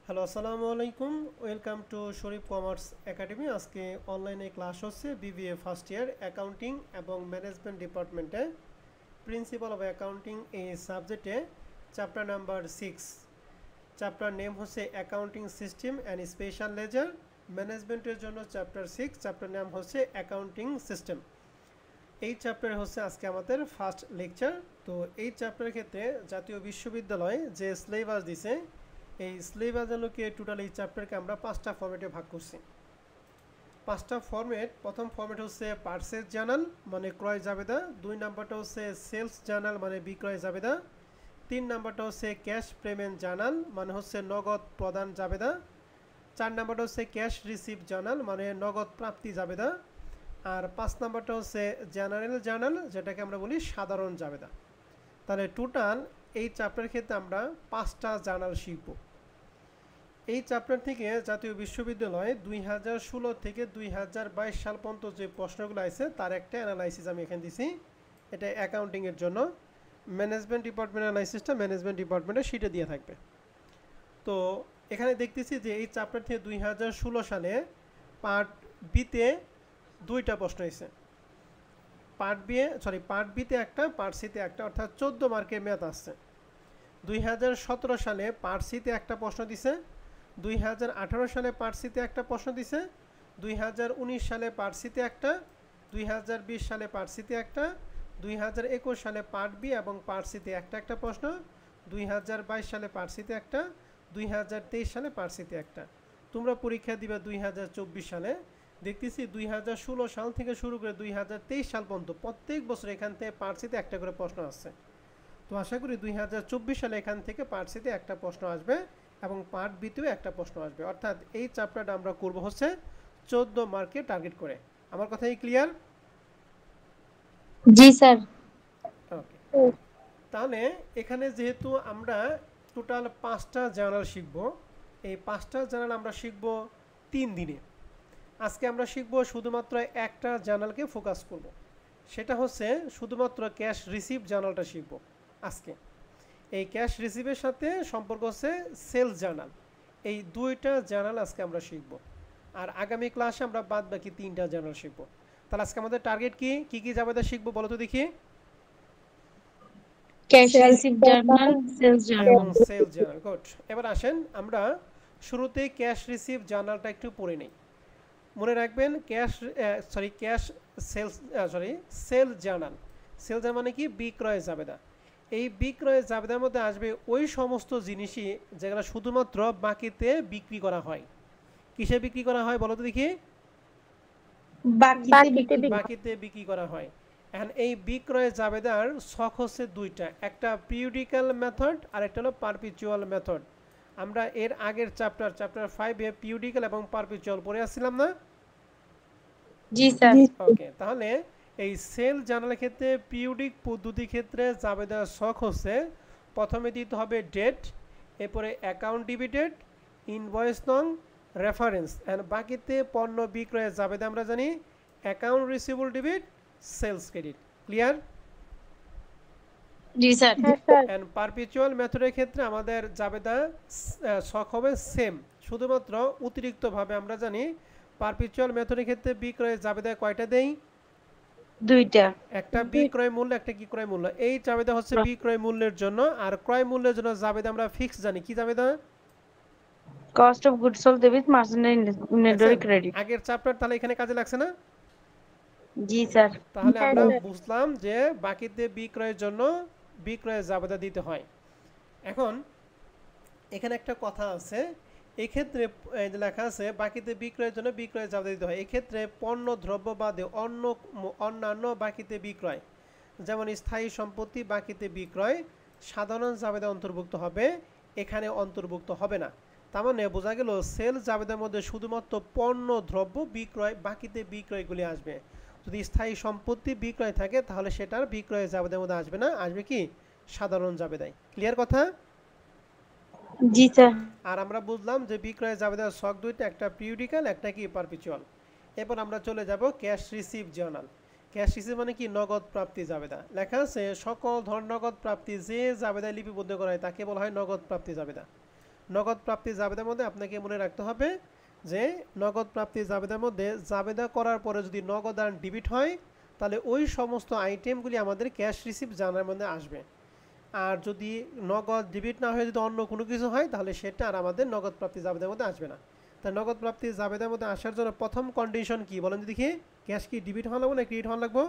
Hello আসসালামু আলাইকুম। Welcome to Sharif commerce academy. আজকে অনলাইনে ক্লাস হচ্ছে বিবিএ ফার্স্ট ইয়ার অ্যাকাউন্টিং এবং ম্যানেজমেন্ট ডিপার্টমেন্টে প্রিন্সিপাল অফ অ্যাকাউন্টিং এই সাবজেক্টে চ্যাপ্টার নাম্বার 6। চ্যাপ্টার নেম হচ্ছে accounting system and special ledger. ম্যানেজমেন্টের জন্য চ্যাপ্টার 6, চ্যাপ্টার নাম হচ্ছে অ্যাকাউন্টিং সিস্টেম। এই চ্যাপ্টার হচ্ছে আজকে আমাদের ফার্স্ট লেকচার। তো এই চ্যাপ্টারের ক্ষেত্রে জাতীয় বিশ্ববিদ্যালয় যে সিলেবাস দিছে, এই সিলেবাসগুলোকে টোটাল এই চ্যাপ্টারকে আমরা 5টা ফরম্যাটে ভাগ করছি। 5টা ফরম্যাট। প্রথম ফরম্যাট হচ্ছে পারচেজ জার্নাল মানে ক্রয় জাবেদা, 2 নাম্বারটা হচ্ছে সেলস জার্নাল মানে বিক্রয় জাবেদা, 3 নাম্বারটা হচ্ছে ক্যাশ পেমেন্ট জার্নাল মানে হচ্ছে নগদ প্রদান জাবেদা, 4 নাম্বারটা হচ্ছে ক্যাশ রিসিভ জার্নাল মানে নগদ প্রাপ্তি জাবেদা, আর 5 নাম্বারটা হচ্ছে জেনারেল জার্নাল যেটাকে আমরা বলি সাধারণ জাবেদা। তাহলে টোটাল এই চ্যাপ্টারের ক্ষেত্রে আমরা 5টা জার্নাল শিখব। এই চ্যাপ্টার থেকে জাতীয় বিশ্ববিদ্যালয়ে 2016 থেকে 2022 সাল পর্যন্ত যে প্রশ্নগুলো আছে তার একটা অ্যানালাইসিস আমি এখানে দিছি। এটা অ্যাকাউন্টিংয়ের জন্য। ম্যানেজমেন্ট ডিপার্টমেন্ট অ্যানালাইসিসটা ম্যানেজমেন্ট ডিপার্টমেন্টের শিটে দিয়ে থাকবে। তো এখানে দেখতেছি যে এই চ্যাপ্টার থেকে 2016 সালে পার্ট বিতে 2টা প্রশ্ন হয়েছে। পার্ট বিতে একটা, পার্ট সিতে একটা, অর্থাৎ 14 মার্কের ম্যাথ আসছে। 2017 সালে পার্ট সিতে একটা প্রশ্ন দিছে, 2018 সালে পার্ট সিতে একটা প্রশ্ন দিছে, 2019 সালে পার্ট সিতে একটা, 2020 সালে পার্ট সিতে একটা, 2021 সালে পার্ট বি এবং পার্ট সিতে একটা একটা প্রশ্ন, 2022 সালে পার্ট সিতে একটা, 2023 সালে পার্ট সিতে একটা। তোমরা পরীক্ষা দিবে 2024 সালে। দেখতেছি 2016 সাল থেকে শুরু করে 2023 সাল পর্যন্ত প্রত্যেক বছর এখান থেকে পার্ট সিতে একটা করে প্রশ্ন আসছে। তো আশা করি 2024 সালে এখান থেকে পার্ট সিতে একটা প্রশ্ন আসবে এবং পার্ট বিতেও একটা প্রশ্ন আসবে। অর্থাৎ এই চ্যাপ্টারটা আমরা করব হচ্ছে 14 মার্কে টার্গেট করে। আমার কথা কি ক্লিয়ার? জি স্যার। ওকে। তাহলে এখানে যেহেতু আমরা টোটাল 5টা জার্নাল শিখব, এই 5টা জার্নাল আমরা শিখব 3 দিনে। আজকে আমরা শিখব শুধুমাত্র একটা জার্নালকে ফোকাস করব, সেটা হচ্ছে শুধুমাত্র ক্যাশ রিসিভ জার্নালটা শিখব আজকে। এই ক্যাশ রিসিভের সাথে সম্পর্ক হচ্ছে সেলস জার্নাল। এই 2টা জার্নাল আজকে আমরা শিখব। আর আগামী ক্লাসে আমরা বাদ বাকি 3টা জার্নাল শিখব। তাহলে আজকে আমাদের টার্গেট কি কি কি জাবেদা শিখবো বলো তো দেখি? ক্যাশ রিসিভ জার্নাল, সেলস এবং জার্নাল। Sales journal. গুড। এবার আসেন আমরা শুরুতেই ক্যাশ রিসিভ জার্নালটা একটু পড়ে নেই। মনে রাখবেন cash sales journal. Sales journal মানে কি? বিক্রয় জাবেদা। এই বিক্রয় জাবেদার মধ্যে আসবে ওই সমস্ত জিনিসই যেগুলো শুধুমাত্র বাকিতে বিক্রি করা হয়। কিসে বিক্রি করা হয় বলো তো দেখি? বাকিতে বিক্রি করা হয়। এখন এই বিক্রয় জাবেদার ছক হচ্ছে 2টা, একটা পিরিয়ডিক্যাল মেথড আর একটা হলো পারপিচুয়াল মেথড। আমরা এর আগের চ্যাপ্টার 5-এ পিরিয়ডিক্যাল এবং পারপিচুয়াল পড়ে আসছিলাম না? জি স্যার। ওকে। তাহলে এই সেল জার্নালের ক্ষেত্রে পিরিয়ডিক পদ্ধতির ক্ষেত্রে জাবেদার ছক হচ্ছে প্রথমে দিতে হবে ডেট, এরপরে অ্যাকাউন্ট ডিবিটেড, ইনভয়েস নং, রেফারেন্স, এন্ড বাকিতে পণ্য বিক্রয়ের জাবেদা আমরা জানি account receivable debit, sales credit. Clear? জি স্যার। এন্ড পারপিচুয়াল মেথডের ক্ষেত্রে আমাদের জাবেদা ছক হবে সেম, শুধুমাত্র অতিরিক্তভাবে আমরা জানি পারপিচুয়াল মেথডের ক্ষেত্রে বিক্রয়ের জাবেদা কয়টা দেই? 2টা। একটা বিক্রয় মূল্য, একটা কি ক্রয় মূল্য। এই জাবেদা হচ্ছে বিক্রয় মূল্যের জন্য, আর ক্রয় মূল্যের জন্য জাবেদা আমরা ফিক্স জানি। কি জাবেদা? Cost of goods sold debit merchandise inventory credit. আগের চ্যাপ্টার তাহলে এখানে কাজে লাগছে না? জি স্যার। তাহলে আমরা বুঝলাম যে বাকিতে বিক্রয়ের জন্য বিক্রয়ের জাবেদা দিতে হয়। এখন এখানে একটা কথা আছে, এই ক্ষেত্রে এই যে লেখা আছে বাকিতে বিক্রয়ের জন্য বিক্রয়ের জাবেদা দিতে হয়। এই ক্ষেত্রে পণ্য দ্রব্য বাদে অন্যান্য বাকিতে বিক্রয়, যেমন স্থায়ী সম্পত্তি বাকিতে বিক্রয়, সাধারণ জাবেদা অন্তর্ভুক্ত হবে, এখানে অন্তর্ভুক্ত হবে না। তার মানে বোঝা গেল সেল জাবেদার মধ্যে শুধুমাত্র পণ্য দ্রব্য বিক্রয় বাকিতে বিক্রয়গুলি আসবে। যদি স্থায়ী সম্পত্তি বিক্রয় থাকে তাহলে সেটার বিক্রয় জাবেদার মধ্যে আসবে না, আসবে কি? সাধারণ জাবেদায়। ক্লিয়ার কথা? জি স্যার। আর আমরা বুঝলাম যে বিক্রয় জাবেদার ছক 2টা, একটা পিরিয়ডিক্যাল, একটা কি পারপিচুয়াল। এরপর আমরা চলে যাব cash receive journal. Cash receive মানে কি? নগদ প্রাপ্তি জাবেদা। লেখা আছে সকল ধরনের নগদ প্রাপ্তি যে জাবেদায় লিপিবদ্ধ করা হয় তাকে বলা হয় নগদ প্রাপ্তি জাবেদা। নগদ প্রাপ্তি জাবেদার মধ্যে আপনাকে মনে রাখতে হবে যে নগদ প্রাপ্তি জাবেদার মধ্যে জাবেদা করার পরে যদি নগদ আর ডেবিট হয় তাহলে ওই সমস্ত আইটেমগুলি আমাদের ক্যাশ রিসিভ জানার মধ্যে আসবে। আর যদি নগদ ডেবিট না হয়ে যদি অন্য কোনো কিছু হয় তাহলে সেটা আর আমাদের নগদ প্রাপ্তি জাবেদার মধ্যে আসবে না। তাই নগদ প্রাপ্তি জাবেদার মধ্যে আসার জন্য প্রথম কন্ডিশন কি বলেন যদি দেখি, ক্যাশ কি ডেবিট হওয়া লাগবে না ক্রেডিট হওয়া লাগবে?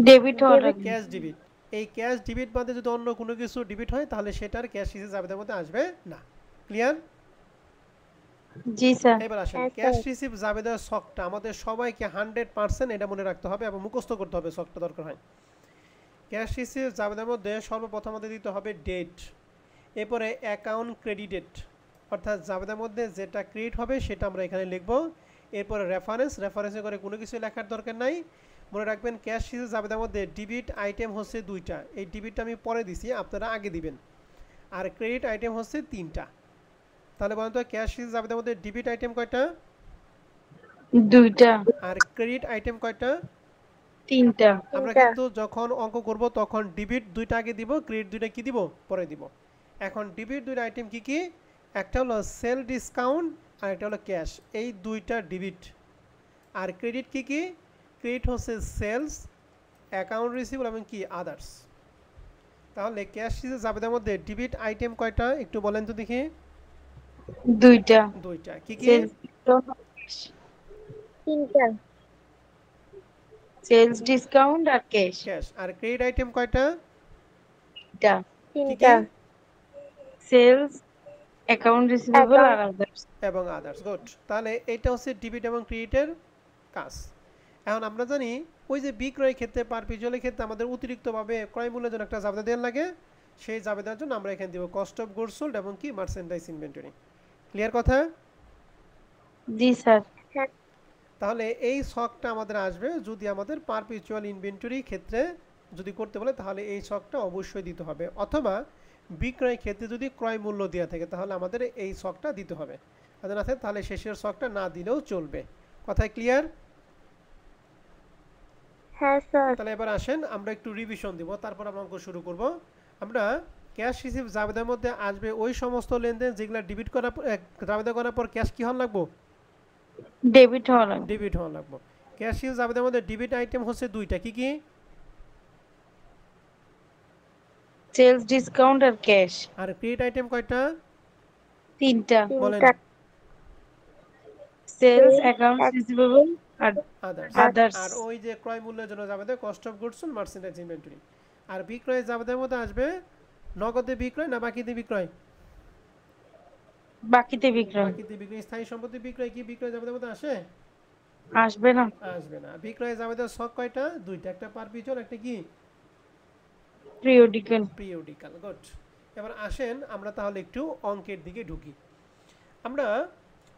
ডেবিট হওয়া লাগবে। Cash debit. এই ক্যাশ ডেবিট বাদে যদি অন্য কোনো কিছু ডেবিট হয় তাহলে সেটার ক্যাশ রিসিভ জাবেদার মধ্যে আসবে না। ক্লিয়ার? জি স্যার। এবার আসেন ক্যাশ রিসিভ জাবেদার ছকটা আমাদের সবাইকে 100% এটা মনে রাখতে হবে এবং মুখস্থ করতে হবে, ছকটা দরকার হয়। ক্যাশ রিসিভ জাবেদার মধ্যে সর্বপ্রথম আমাদের দিতে হবে ডেট, এরপরে অ্যাকাউন্ট ক্রেডিটেড অর্থাৎ জাবেদার মধ্যে যেটা ক্রেডিট হবে সেটা আমরা এখানে লিখব। এরপরে রেফারেন্সে করে কোনো কিছু লেখার দরকার নাই। মনে রাখবেন ক্যাশ রিসিভ জাবেদার মধ্যে ডেবিট আইটেম হচ্ছে 2টা, এই ডেবিটটা আমি পরে দিছি, আপনারা আগে দিবেন। আর ক্রেডিট আইটেম হচ্ছে 3টা। তাহলে বলেন তো ক্যাশ রিসিভ জাবেদার মধ্যে ডেবিট আইটেম কয়টা? 2টা। আর ক্রেডিট আইটেম কয়টা? 3টা। আমরা কিন্তু যখন অঙ্ক করব তখন ডেবিট 2টা আগে দিব, ক্রেডিট 2টা কি দিব পরে দিব। এখন ডেবিট 2টা আইটেম কি কি? একটা হলো সেল ডিসকাউন্ট আর একটা হলো ক্যাশ, এই 2টা ডেবিট। আর ক্রেডিট কি কি? ক্রেডিট হচ্ছে সেলস, অ্যাকাউন্ট রিসিভেবল এবং কি আদার্স। তাহলে ক্যাশ রিসিভ জাবেদার মধ্যে ডেবিট আইটেম কয়টা একটু বলেন তো দেখি? 2টা। 2টা। কি কি? 3টা। সেলস ডিসকাউন্ট আর ক্যাশ। ক্যাশ। আর ক্রেডিট আইটেম কয়টা? 3টা। কি কি? সেলস, অ্যাকাউন্ট রিসিভেবল আর আদার্স। এবং আদার্স। গুড। তাহলে এটা হচ্ছে ডেবিট এবং ক্রেডিটের কাজ। এখন আমরা জানি ওই যে বিক্রয় ক্ষেত্রে পারপিচুয়ালের ক্ষেত্রে আমাদের অতিরিক্তভাবে ক্রয় মূল্যের জন্য একটা জাবেদা দেওয়ার লাগে, সেই জাবেদার জন্য আমরা এখানে দিব কস্ট অফ গুডস সোল্ড এবং কি মার্চেন্ডাইজ ইনভেন্টরি। ক্লিয়ার কথা? জি স্যার। তাহলে এই ছকটা আমাদের আসবে যদি আমাদের পারপিচুয়াল ইনভেন্টরি ক্ষেত্রে যদি করতে বলে তাহলে এই ছকটা অবশ্যই দিতে হবে, অথবা বিক্রয় ক্ষেত্রে যদি ক্রয় মূল্য দেওয়া থাকে তাহলে আমাদের এই ছকটা দিতে হবে। যদি না থাকে তাহলে শেষের ছকটা না দিলেও চলবে। কথায় ক্লিয়ার? হ্যাঁ স্যার। তাহলে এবার আসেন আমরা একটু রিভিশন দিব, তারপর আমরা অঙ্ক শুরু করব। আমরা ক্যাশ রিসিভ জাবেদার মধ্যে আসবে ওই সমস্ত লেনদেন যেগুলো ডেবিট করার পর জাবেদা করার পর ক্যাশ কি হওয়া লাগবে? ডেবিট হওয়া লাগবে। ডেবিট হওয়া লাগবে। ক্যাশ রিসিভ জাবেদার মধ্যে ডেবিট আইটেম হচ্ছে 2টা। কি কি? সেলস ডিসকাউন্ট আর ক্যাশ। আর ক্রেডিট আইটেম কয়টা? 3টা। বলেন। সেলস, অ্যাকাউন্ট রিসিভেবল আর আদার্স। আর ওই যে ক্রয় মূল্যের জন্য যাবে cost of goods sold merchandise inventory. আর বিক্রয় জাবেদার মধ্যে আসবে নগদে বিক্রয় না বাকিতে বিক্রয়? বাকিতে বিক্রয়। বাকিতে বিক্রয়। স্থায়ী সম্পত্তি বিক্রয় কি বিক্রয় জাবেদার মধ্যে আসে? আসবে না। আসবে না। বিক্রয় জাবেদার ছক কয়টা? 2টা, একটা পারপিচুয়াল একটা কি পিরিয়ডিক্যাল। গুড। এবার আসেন আমরা তাহলে একটু অঙ্কের দিকে ঢুকি। আমরা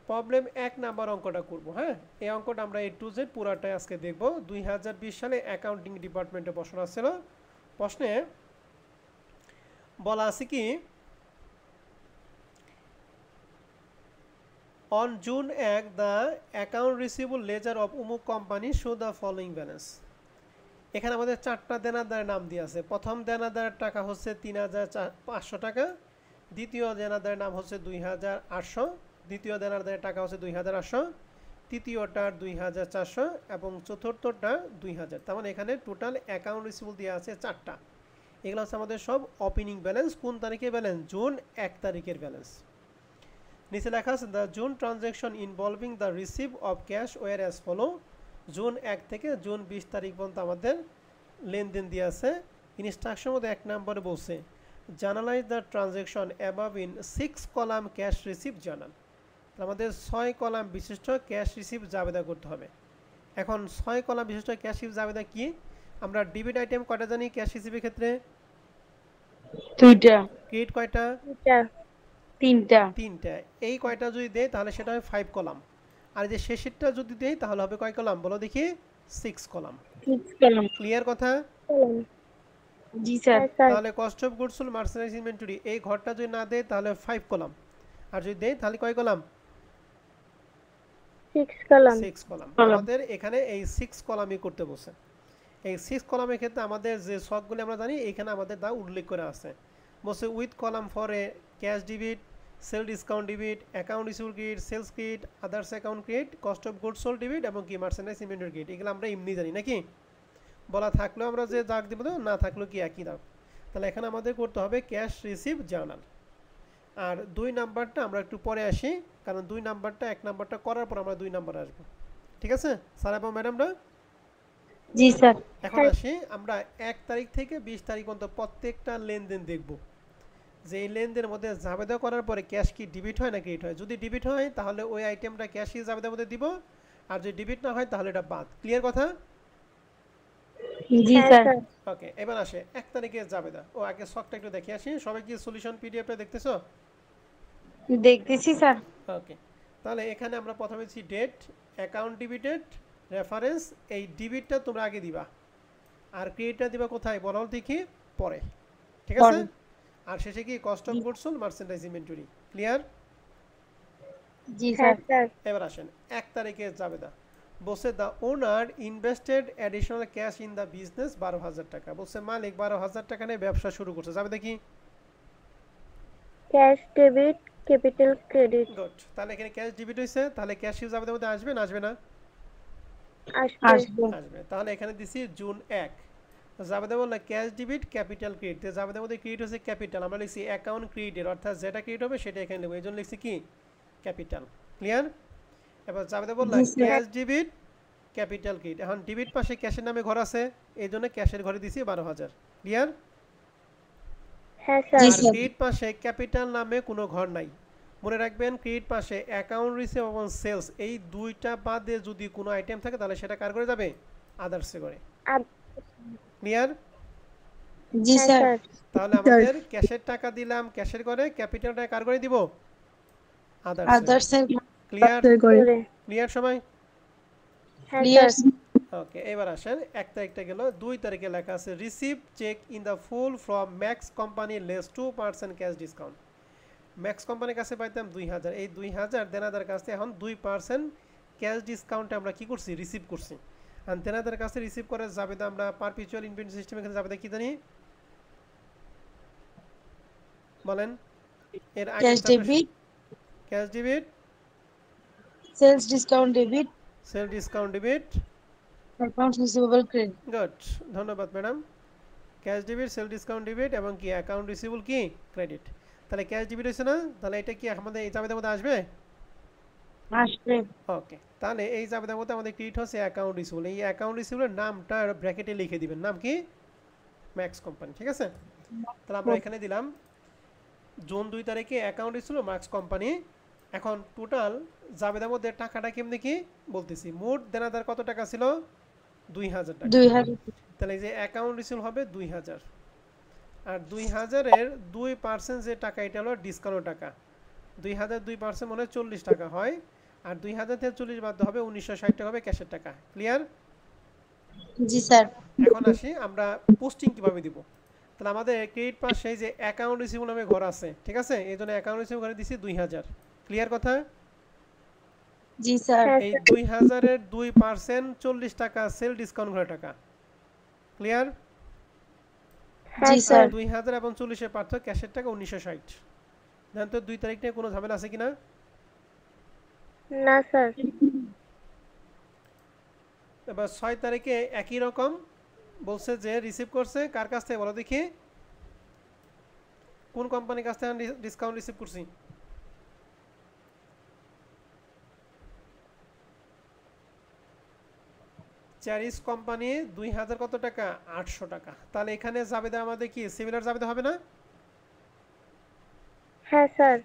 প্রবলেম 1 নাম্বার অঙ্কটা করব। হ্যাঁ, এই অঙ্কটা আমরা A to Z পুরাটাই আজকে দেখব। 2020 সালে অ্যাকাউন্টিং ডিপার্টমেন্টে প্রশ্ন আসছিল। প্রশ্নে বলা আছে কি on June 1 the account receivable ledger of উমুক company show the following balance. এখানে আমাদের 4টা দেনাদারের নাম দিয়ে আছে। প্রথম দেনাদারের টাকা হচ্ছে 3500 টাকা, দ্বিতীয় দেনাদারের নাম হচ্ছে 2800, দ্বিতীয় দেনাদারের টাকা হচ্ছে 2800, তৃতীয়টার 2400 এবং চতুর্থটা 2000। তার মানে এখানে টোটাল অ্যাকাউন্ট রিসিভেবল দিয়ে আছে 4টা। এগুলো হচ্ছে আমাদের সব ওপেনিং ব্যালেন্স। কোন তারিখের ব্যালেন্স? জুন 1 তারিখের ব্যালেন্স। নিচে লেখা আছে the June transaction involving the receive of cash were as follow. June 1 থেকে জুন 20 তারিখ পর্যন্ত আমাদের লেনদেন দিয়ে আছে। ইনস্ট্রাকশন মধ্যে 1 নম্বরে বলছে journalise the transaction above in 6 column cash receive journal. আমাদের 6 কলাম বিশিষ্ট ক্যাশ রিসিভ জাবেদা করতে হবে। এখন 6 কলাম বিশিষ্ট ক্যাশ রিসিভ জাবেদা কি? আমরা ডেবিট আইটেম কয়টা জানি ক্যাশ রিসিভের ক্ষেত্রে? 2টা। ক্রেডিট কয়টা? 3টা। এই কয়টা যদি দেয় তাহলে সেটা হবে 5 কলাম। আর যে শেষেরটা যদি দেয় তাহলে হবে কয় কলাম বলো দেখি? 6 কলাম। ক্লিয়ার কথা? জি স্যার। তাহলে cost of goods sold merchandise inventory এই ঘরটা যদি না দেয় তাহলে 5 কলাম, আর যদি দেয় তাহলে কয় কলাম? 6 কলাম। আমাদের এখানে এই 6 কলামই করতে বলছে। এই 6 কলামের ক্ষেত্রে আমাদের যে ছকগুলি আমরা জানি এখানে আমাদের দা উল্লেখ করা আছে। বলছে with column for a cash debit, sale discount debit, account receivable credit, sales credit, others account credit, cost of goods sold debit এবং কি মার্চেন্ডাইজ ইনভেন্টরি ক্রেডিট। এগুলো আমরা এমনি জানি নাকি, বলা থাকলেও আমরা যে দাগ দিব, না থাকলেও কি একই দাগ। তাহলে এখানে আমাদের করতে হবে ক্যাশ রিসিভ জার্নাল। আর 2 নাম্বারটা আমরা একটু পরে আসি, কারণ 2 নাম্বারটা 1 নাম্বারটা করার পর আমরা 2 নাম্বার আসবো, ঠিক আছে স্যার এবং ম্যাডামরা? জি স্যার। এখন আসি আমরা 1 তারিখ থেকে 20 তারিখ পর্যন্ত প্রত্যেকটা লেনদেন দেখব, যে এই লেনদেনের মধ্যে জাবেদা করার পরে ক্যাশ কি ডেবিট হয় না ক্রেডিট হয়। যদি ডেবিট হয় তাহলে ওই আইটেমটা ক্যাশ কি জাবেদার মধ্যে দিব, আর যদি ডেবিট না হয় তাহলে এটা বাদ। ক্লিয়ার কথা? জি স্যার। ওকে, এবার আসে 1 তারিখের জাবেদা। ও আগে শখটা একটু দেখে আসি। সবাই কি সলিউশন পিডিএফটা দেখতেছো? দেখতেছি স্যার। ওকে, তাহলে এখানে আমরা প্রথমে দিচ্ছি ডেট, অ্যাকাউন্ট ডেবিটেড, রেফারেন্স। এই ডেবিটটা তোমরা আগে দিবা, আর ক্রেডিটটা দিবা কোথায় বলো দেখি, পরে, ঠিক আছে? আর শেষে কি cost of goods sold, merchandise inventory. Clear? জি স্যার। এবার আসেন 1 তারিখের জাবেদা। বলছে the owner invested additional cash in the business 12,000 টাকা। বলছে মালিক 12,000 টাকা নিয়ে ব্যবসা শুরু করছে। জাবেদা কি? Cash debit capital credit. Good. তাহলে এখানে ক্যাশ ডেবিট হইছে, তাহলে ক্যাশ ইউজ জাবেদার মধ্যে আসবে না আসবে না? আসবে। তাহলে এখানে দিছি জুন 1। জাবেদা বললো ক্যাশ ডেবিট ক্যাপিটাল ক্রেডিট। তো জাবেদার মধ্যে ক্রেডিট হচ্ছে ক্যাপিটাল, আমরা লিখছি অ্যাকাউন্ট ক্রেডিটের, অর্থাৎ যেটা ক্রেডিট হবে সেটা এখানে লিখব, এইজন্য লিখছি কি ক্যাপিটাল। ক্লিয়ার? এবার জাবেদা বললো ক্যাশ ডেবিট ক্যাপিটাল ক্রেডিট। এখন ডেবিট পাশে ক্যাশের নামে ঘর আছে, এইজন্য ক্যাশের ঘরে দিছি 12,000। ক্লিয়ার? হ্যাঁ আর স্যার। ক্রেডিট পাশে ক্যাপিটাল নামে কোনো ঘর নাই। মনে রাখবেন ক্রেডিট পাশে অ্যাকাউন্ট রিসিভ এবং সেলস, এই দুইটা বাদে যদি কোনো আইটেম থাকে তাহলে সেটা কার করে যাবে? আদার্সে করে। ক্লিয়ার? জি স্যার। তাহলে আমাদের ক্যাশের টাকা দিলাম ক্যাশের করে, ক্যাপিটালটা কার করে দিব? আদার্সে। ক্লিয়ার? ক্লিয়ার সবাই? ক্লিয়ার। ওকে, এবার আসেন 1 তারিখটা গেল। 2 তারিখে লেখা আছে receive check in the full from Max company less 2% cash discount. Max কোম্পানির কাছে পাইতাম 2,000, এই 2,000 দেনাদার কাছে এখন 2% ক্যাশ ডিসকাউন্টে আমরা কি করছি? রিসিভ করছি। আর দেনাদার কাছে রিসিভ করে জাবেদা আমরা পারপিচুয়াল ইনভেন্টরি সিস্টেম এখানে জাবেদা কি জানি বলেন? এর আগে cash debit, cash debit, sales discount debit, sale discount debit, account receivable credit. Good, ধন্যবাদ madam. Cash debit, sale discount debit এবং কি অ্যাকাউন্ট রিসিভেবল কি ক্রেডিট। তাহলে ক্যাশ ডেবিট হয়েছে না? তাহলে এটা কি আমাদের এই জাবেদার মধ্যে আসবে? আসবে। ওকে, তাহলে এই জাবেদার মধ্যে আমাদের ক্রেডিট হচ্ছে অ্যাকাউন্ট রিসিভেবল। এই অ্যাকাউন্ট রিসিভেবলের নামটা ব্র্যাকেটে লিখে দিবেন, নাম কি? ম্যাক্স কোম্পানি, ঠিক আছে? তাহলে আমরা এখানে দিলাম জুন 2 তারিখে অ্যাকাউন্ট রিসিভেবল ম্যাক্স কোম্পানি। এখন টোটাল জাবেদার মধ্যে টাকাটা কেমনে কি বলতেছি, মোট দেনাদার কত টাকা ছিল? 2,000 টাকা। 2000। তাহলে এই যে অ্যাকাউন্ট রিসিভেবল হবে 2,000, আর 2,000 এর 2% যে টাকা এটা হলো ডিসকাউন্ট টাকা। 2,000 2% মানে 40 টাকা হয়, আর 2,000 থেকে 40 বাদ হবে 1960 টাকা হবে ক্যাশের টাকা। ক্লিয়ার? জি স্যার। এখন আসি আমরা পোস্টিং কিভাবে দিব। তাহলে আমাদের ক্রেডিট পাশে যে অ্যাকাউন্ট রিসিভেবল নামে ঘর আছে, ঠিক আছে? এই জন্য অ্যাকাউন্ট রিসিভেবল ঘরে দিছি 2,000। ক্লিয়ার কথা? জি স্যার। এই 2,000 এর 2% 40 টাকা সেল ডিসকাউন্ট ঘরে টাকা। ক্লিয়ার? জি স্যার। 2,000 এবং 40 এর পার্থক্য ক্যাশের টাকা 1960। জানেন তো 2 তারিখ নিয়ে কোনো ঝামেলা আছে কিনা? না স্যার। এবার 6 তারিখে একই রকম বলছে যে রিসিভ করছে কার কাছ থেকে বলো দেখি, কোন কোম্পানির কাছ থেকে ডিসকাউন্ট রিসিভ করছি? চ্যারিস কোম্পানি 2,000 কত টাকা? 800 টাকা। তাহলে এখানে জাবেদা আমাদের কি সিমিলার জাবেদা হবে না? হ্যাঁ স্যার।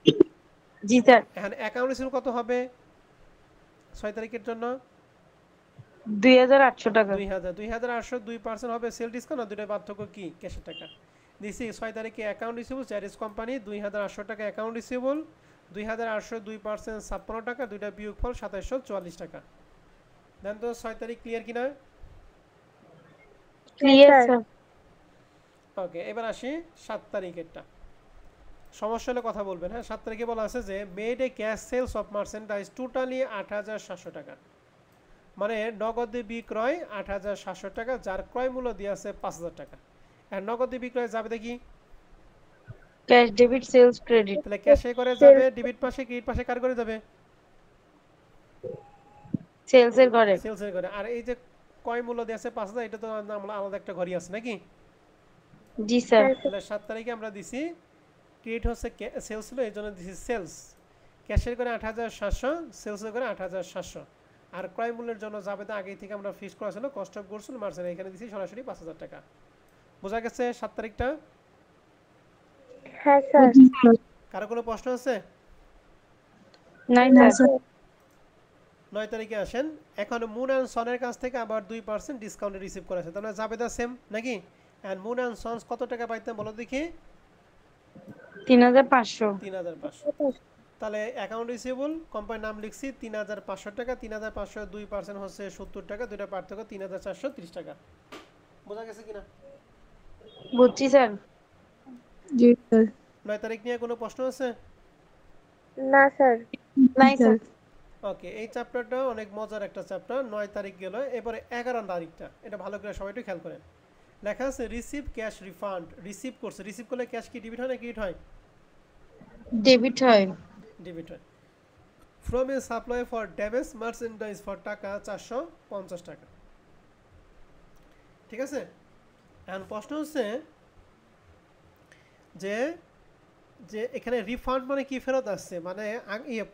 জি স্যার। এখন অ্যাকাউন্ট রিসিভ কত হবে 6 তারিখের জন্য? 2,800 টাকা। 2,000, 2,800 2% হবে সেল ডিসকাউন্ট, আর দুটোর পার্থক্য কি? ক্যাশের টাকা। দিছি 6 তারিখে অ্যাকাউন্ট রিসিভেবল চ্যারিস কোম্পানি 2,800 টাকা অ্যাকাউন্ট রিসিভেবল, 2,800 2% 56 টাকা, দুইটা বিয়োগফল 2,744 টাকা। দেন তো 6 তারিখ ক্লিয়ার কিনা? Clear sir. ওকে, এবার আসি 7 তারিখেরটা। সমস্যা হলে কথা বলবেন, হ্যাঁ? 7 তারিখে বলা আছে যে made a cash sales of merchandise totally 8,700 টাকা, মানে নগদে বিক্রয় 8,700 টাকা, যার ক্রয় মূল্য দিয়ে আছে 5,000 টাকা। আর নগদে বিক্রয় যাবে দেখি ক্যাশ ডেবিট সেলস ক্রেডিট তাহলে ক্যাশে করে যাবে, ডেবিট পাশে, ক্রেডিট পাশে কার করে যাবে? সেলস এর করে। সেলসের করে। আর এই যে কয় মূল্য দেওয়া আছে 5,000, এটা তো আমরা আলাদা একটা ঘরই আছে নাকি? জি স্যার। হ্যাঁ স্যার। তাহলে 7 তারিখে আমরা দিছি ক্রেডিট হচ্ছে সেলস ছিল, এই জন্য দিছি সেলস। ক্যাশের করে 8,700, সেলসের করে 8,700। আর ক্রয় মূল্যের জন্য যাবে আগেই থেকে আমরা ফিক্স করা ছিল cost of goods sold margin, এখানে দিছি সরাসরি 5,000 টাকা। বোঝা গেছে 7 তারিখটা? হ্যাঁ স্যার। কারো কোনো প্রশ্ন আছে? নাই না স্যার। স্যার। 9 তারিখে আসেন। এখন মুন অ্যান্ড সনের কাছ থেকে আবার 2% ডিসকাউন্টে রিসিভ করেছে, তাহলে জাবেদা সেম নাকি? অ্যান্ড মুন অ্যান্ড সন্স কত টাকা পাইতেন বলো দেখি? 3,500। 3,500। তাহলে অ্যাকাউন্ট রিসিভেবল কোম্পানির নাম লিখছি 3,500 টাকা। 3,500 2% হচ্ছে 70 টাকা, দুইটা পার্থক্য 3,430 টাকা। বোঝা গেছে কিনা? বুঝছি স্যার। জি স্যার। 9 তারিখ নিয়ে কোনো প্রশ্ন আছে? না স্যার। নাই স্যার। ওকে, এই চ্যাপ্টারটা অনেক মজার একটা চ্যাপ্টার। 9 তারিখ গেল, এবারে 11 তারিখটা, এটা ভালো করে সবাই একটু খেয়াল করেন। লেখা আছে রিসিভ ক্যাশ রিফান্ড। রিসিভ করছে, রিসিভ করলে ক্যাশ কি ডেবিট হয় না ক্রেডিট হয়? ডেবিট হয়। ডেবিট হয়। From a supply for damage merchandise for টাকা 450 টাকা। ঠিক আছে? এখন প্রশ্ন হচ্ছে যে যে এখানে রিফান্ড মানে কি ফেরত আসছে, মানে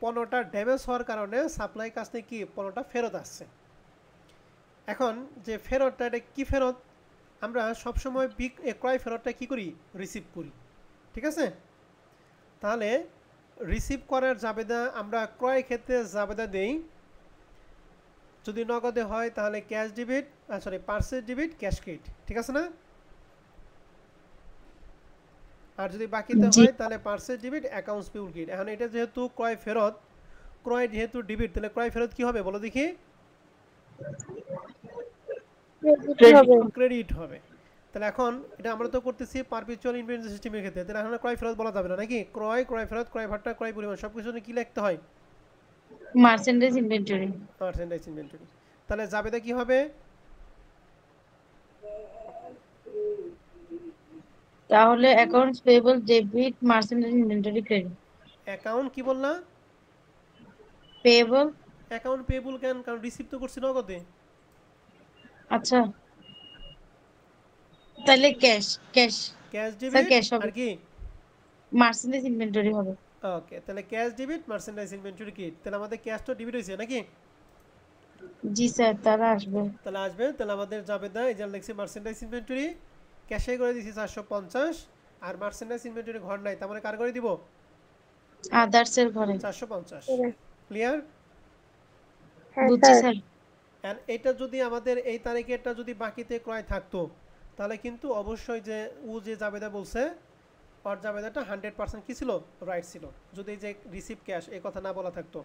পণ্যটা ড্যামেজ হওয়ার কারণে সাপ্লাই কাছ থেকে কি পণ্যটা ফেরত আসছে। এখন যে ফেরতটা, এটা কি ফেরত? আমরা সবসময় ক্রয় ফেরতটা কি করি? রিসিভ করি। ঠিক আছে? তাহলে রিসিভ করার জাবেদা আমরা ক্রয় ক্ষেত্রে জাবেদা দেই। যদি নগদে হয় তাহলে cash debit, sorry purchase debit, cash credit. ঠিক আছে না? আর যদি বাকিতে জি। হয় তাহলে purchase debit, accounts payable credit. এখন এটা যেহেতু ক্রয় ফেরত, ক্রয় যেহেতু ডেবিট, তাহলে ক্রয় ফেরত কি হবে বলো দেখি? ক্রেডিট হবে। ক্রেডিট হবে। তাহলে এখন এটা আমরা তো করতেছি পারপিচুয়াল ইনভেন্টরি সিস্টেমের ক্ষেত্রে, তাহলে এখন ক্রয় ফেরত বলা যাবে না নাকি? ক্রয়, ক্রয় ফেরত, ক্রয় ভাট্টা, ক্রয় পরিমাণ সবকিছু কি লিখতে হয়? Merchandise inventory. Merchandise inventory. তাহলে জাবেদা কি হবে? তাহলে accounts payable debit merchandise inventory credit. Account কি বললাম? পেয়েবল। অ্যাকাউন্ট পেয়েবল কেন? কারণ রিসিভ তো করছি নগদে। আচ্ছা, তাহলে cash cash cash sir, debit cash হবে। আর কি? মার্চেন্ডাইজ ইনভেন্টরি হবে। ওকে, তাহলে cash debit, merchandise inventory credit. তাহলে আমাদের ক্যাশ তো ডেবিট হয়েছে নাকি? জি স্যার, তারা আসবে। তাহলে আসবে। তাহলে আমাদের জাবেদা এই যে লিখছি মার্চেন্ডাইজ ইনভেন্টরি, ক্যাশে করে দিয়েছি 450, আর মার্চেন্ডাইজ ইনভেন্টরি ঘর নাই, তার মানে কার করে দিব? আদার্স এর ঘরে। 450। ক্লিয়ার? হ্যাঁ বুঝছি স্যার। স্যার। অ্যান্ড এটা যদি আমাদের এই তারিখেরটা যদি বাকিতে ক্রয় থাকতো, তাহলে কিন্তু অবশ্যই যে যে জাবেদা বলছে ওর জাবেদাটা 100% কি ছিল? রাইট ছিল। যদি এই যে রিসিভ ক্যাশ এই কথা না বলা থাকতো,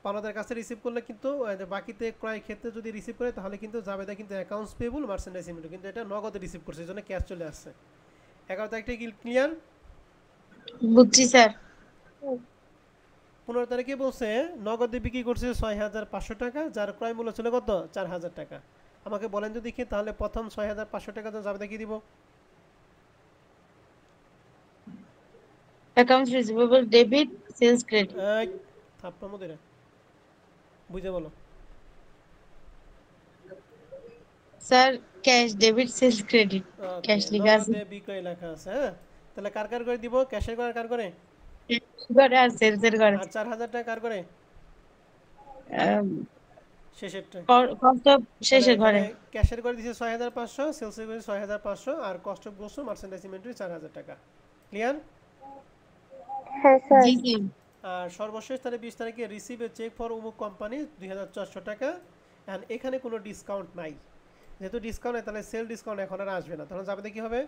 পাওনাদার কাছে রিসিভ করলে কিন্তু যে বাকিতে ক্রয় ক্ষেত্রে যদি রিসিভ করে তাহলে কিন্তু জাবেদা কিন্তু অ্যাকাউন্টস পেবল মার্চেন্ডাইজ ইনভেন্টরি, কিন্তু এটা নগদে রিসিভ করছে, এই জন্য ক্যাশ চলে আসছে। 11 তারিখটা কি ক্লিয়ার? বুঝছি স্যার। 15 তারিখে বলছে নগদে বিক্রি করছে 6,500 টাকা, যার ক্রয় মূল্য ছিল কত? 4,000 টাকা। আমাকে বলেন যদি কি, তাহলে প্রথম 6,500 টাকা তো জাবেদা কি দিব? Accounts receivable debit sales credit. এই থাপ্পড় মধ্যে বুঝে বলো। Sir, cash debit sales credit. Okay, cash লেখা আছে। নগদে বিক্রয় লেখা আছে। হ্যাঁ, তাহলে কার কার করে দিব? ক্যাশের করে কার করে? ঘরে আর সেলস এর ঘরে। আর 4,000 টাকা কার করে? শেষেরটা। কস্ট অফ তাহলে শেষের এখানে ঘরে। ক্যাশের করে দিয়েছে 6,500, সেলসের করে 6,500, আর cost of goods merchandise inventory 4,000 টাকা। ক্লিয়ার? হ্যাঁ স্যার। জি জি। আর সর্বশেষ তাহলে 20 তারিখে রিসিভ এ চেক ফর অমুক কোম্পানি 2,400 টাকা। অ্যান্ড এখানে কোনো ডিসকাউন্ট নাই, যেহেতু ডিসকাউন্ট নেই তাহলে সেল ডিসকাউন্ট এখন আর আসবে না, তখন যাবে কি হবে?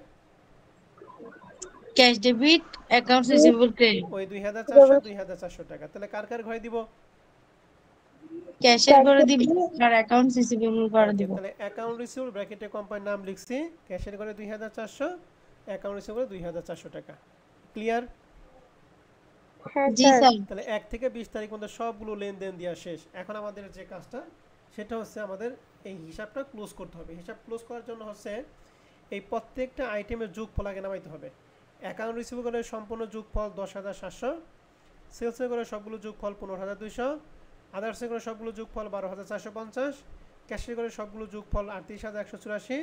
Cash debit accounts receivable credit. ওই 2,400 টাকা। তাহলে কার কার ঘরে দিব? ক্যাশের ঘরে দিব আর অ্যাকাউন্টস রিসিভেবল ঘরে ওকে, দিব। তাহলে অ্যাকাউন্ট রিসিভেবল ব্র্যাকেটে কোম্পানির নাম লিখছি, ক্যাশের ঘরে 2,400, অ্যাকাউন্ট রিসিভেবল 2,400 টাকা। ক্লিয়ার? হ্যাঁ জি স্যার। স্যার। তাহলে 1 থেকে 20 তারিখ মধ্যে সবগুলো লেনদেন দেওয়া শেষ। এখন আমাদের যে কাজটা সেটা হচ্ছে আমাদের এই হিসাবটা ক্লোজ করতে হবে। হিসাব ক্লোজ করার জন্য হচ্ছে এই প্রত্যেকটা আইটেমের যোগফল আগে নামাইতে হবে। অ্যাকাউন্ট রিসিভেবলের সম্পূর্ণ যোগফল 10,700, সেলসে করে সবগুলো যোগফল 15,200, আদার্সে করে সবগুলো যোগফল 12,450, ক্যাশে করে সবগুলো যোগফল 38,184,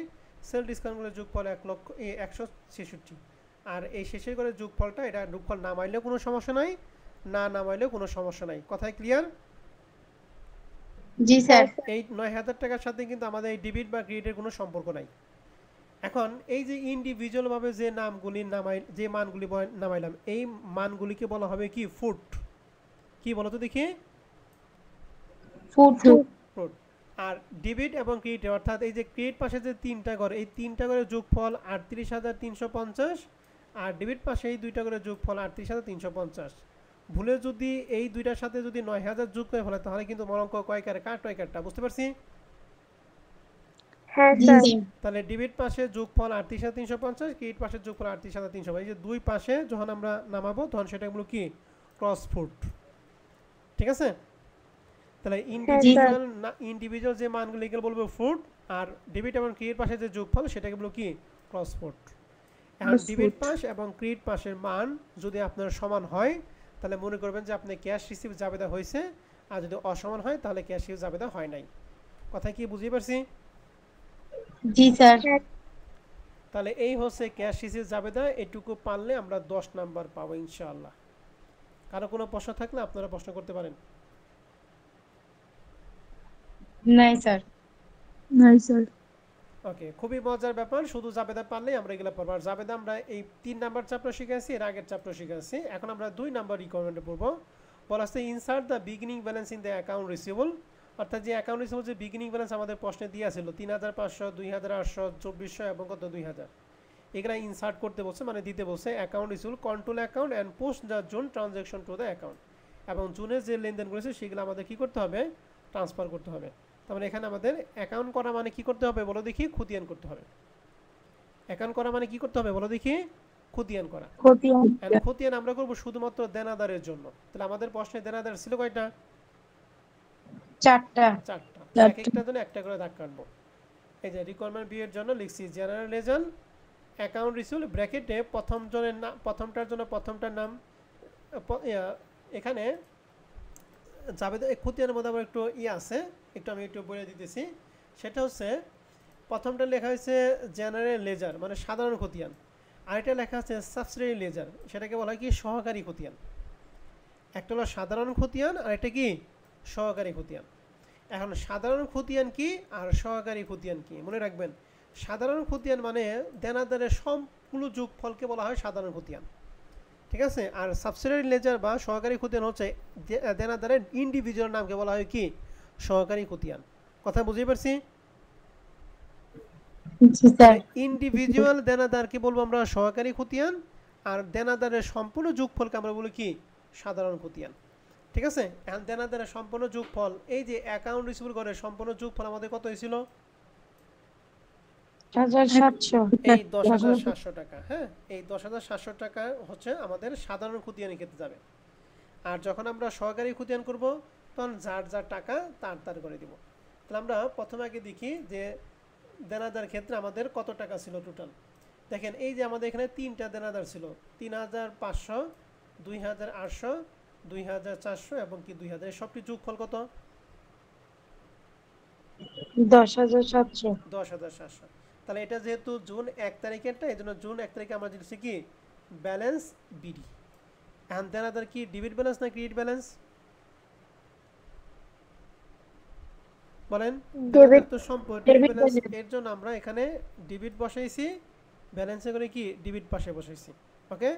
সেল ডিসকাউন্টগুলোর যোগফল 1,166। আর এই শেষের করে যোগফলটা, এটা যোগফল নামাইলেও কোনো সমস্যা নাই, না নামাইলেও কোনো সমস্যা নাই। কথায় ক্লিয়ার? জি স্যার। এই 9,000 টাকার সাথে কিন্তু আমাদের এই ডেবিট বা ক্রেডিটের কোনো সম্পর্ক নাই। এখন এই যে ইন্ডিভিজুয়ালভাবে যে নামগুলি যে মানগুলি নামাইলাম, এই মানগুলিকে বলা হবে কি? ফুট। কি বলো তো দেখি? ফুড। ফুট। আর ডেবিট এবং ক্রেডিট, অর্থাৎ এই যে ক্রেডিট পাশে যে তিনটা ঘর, এই তিনটা ঘরের যোগফল 38,350, আর ডেবিট পাশে এই দুইটা ঘরের যোগফল 38,350। ভুলে যদি এই দুইটার সাথে যদি 9,000 যোগ করে ফেলে, তাহলে কিন্তু মরঙ্ক কয়কার কাট কয়কারটা, বুঝতে পারছি? হ্যাঁ স্যার। তাহলে ডেবিট পাশে যোগফল 38,350, ক্রেডিট পাশে যোগফল 38,350। এই যে দুই পাশে যখন আমরা নামাবো তখন সেটা হলো কি? Cross foot. ঠিক আছে? তাহলে ইন্ডিভিজুয়াল যে মানগুলো এগুলো বলবো ফুট, আর ডেবিট এবং ক্রেডিট পাশে যে যোগফল সেটাকে বলবো কি? Cross foot. এখন ডেবিট পাশ এবং ক্রেডিট পাশের মান যদি আপনার সমান হয়, তাহলে মনে করবেন যে আপনি ক্যাশ রিসিভ জাবেদা হয়েছে, আর যদি অসমান হয় তাহলে ক্যাশ রিসিভ জাবেদা হয় নাই। কথা কি বুঝতে পারছি? জি স্যার। তাহলে এই হচ্ছে ক্যাশ রিসিভ জাবেদা। এটুকু পারলে আমরা 10 নাম্বার পাবো ইনশাআল্লাহ। কারো কোনো প্রশ্ন থাকলে আপনারা প্রশ্ন করতে পারেন। নাই স্যার। নাই স্যার। ওকে, খুবই মজার ব্যাপার। শুধু জাবেদা পারলেই আমরা এগুলো পারবো। আর জাবেদা আমরা এই 3 নাম্বার চ্যাপ্টার শিখেছি, এর আগের চ্যাপ্টার শিখেছি। এখন আমরা 2 নাম্বার রিকোয়ারমেন্টে পড়বো। বলা আছে insert the beginning balance in the account receivable, অর্থাৎ যে অ্যাকাউন্ট রিসিভেবল যে বিগিনিং ব্যালেন্স আমাদের প্রশ্নে দিয়েছিল 3,500, 2,800, 2,400 এবং কত 2,000, এগুলা ইনসার্ট করতে বলছে, মানে দিতে বলছে। Account receivable control account and post the June transaction to the account, এবং জুনের যে লেনদেন করেছে সেগুলো আমাদের কি করতে হবে? ট্রান্সফার করতে হবে। তার মানে এখানে আমাদের অ্যাকাউন্ট করা মানে কি করতে হবে বলো দেখি? খতিয়ান করতে হবে। অ্যাকাউন্ট করা মানে কি করতে হবে বলো দেখি? খতিয়ান করা। খতিয়ান আমরা করব শুধুমাত্র দেনাদারের জন্য। তাহলে আমাদের প্রশ্নে দেনাদার ছিল কয়টা? 4টা। এক একটার জন্য একটা করে দাগ কাটবো। এই যে রিকোয়ারমেন্ট বি এর জন্য লিখছি জেনারেল লেজার অ্যাকাউন্ট রিসিভেবল ব্র্যাকেটে প্রথম জনের নাম, প্রথমটার জন্য প্রথমটার নাম। এখানে জাবেদা খতিয়ানের মধ্যে আবার একটু আছে, একটু আমি একটু বলে দিতেছি। সেটা হচ্ছে প্রথমটা লেখা হয়েছে জেনারেল লেজার, মানে সাধারণ খতিয়ান। আরেকটা লেখা আছে সাবসিডিয়ারি লেজার, সেটাকে বলা হয় কি? সহকারী খতিয়ান। একটা হলো সাধারণ খতিয়ান, আর একটা কি? সহকারী খতিয়ান। এখন সাধারণ খতিয়ান কি আর সহকারী খতিয়ান কি মনে রাখবেন। সাধারণ খতিয়ান মানে দেনাদারের সবগুলো যোগফলকে বলা হয় সাধারণ খতিয়ান, ঠিক আছে? আর সাবসিডিয়ারি লেজার বা সহকারী খতিয়ান হচ্ছে দেনাদারের ইন্ডিভিজুয়াল নামকে বলা হয় কি? সহকারী খতিয়ান। কথা বুঝতে পারছি? ইন্ডিভিজুয়াল দেনাদারকে বলবো আমরা সহকারী খতিয়ান, আর দেনাদারের সম্পূর্ণ যোগফলকে আমরা বলি কি? সাধারণ খতিয়ান। ঠিক আছে? এখন দেনাদারের সম্পূর্ণ যোগফল, এই যে অ্যাকাউন্ট রিসিভেবল করে সম্পূর্ণ যোগফল আমাদের কত হয়েছিল? 7,700। এই 10,700 টাকা। হ্যাঁ, এই 10,700 টাকা হচ্ছে আমাদের সাধারণ খতিয়ানের ক্ষেত্রে যাবে। আর যখন আমরা সহকারী খতিয়ান করব তখন যার যার টাকা তার করে দিব। তাহলে আমরা প্রথমে আগে দেখি যে দেনাদার ক্ষেত্রে আমাদের কত টাকা ছিল টোটাল। দেখেন এই যে আমাদের এখানে 3টা দেনাদার ছিল, 3,500, 2,800, 2,400 এবং কি 2,000। সবটি যোগফল কত? 10,700। 10,700। তাহলে এটা যেহেতু জুন 1 তারিখেরটা, এই জন্য জুন 1 তারিখে আমরা দিচ্ছি কি? Balance BD. এখন দেনাদার কি ডেবিট ব্যালেন্স না ক্রেডিট ব্যালেন্স বলেন? তো সম্পূর্ণ ডেবিট ব্যালেন্স। এর জন্য আমরা এখানে ডেবিট বসাইছি, ব্যালেন্সে করে কি? ডেবিট পাশে বসাইছি। ওকে?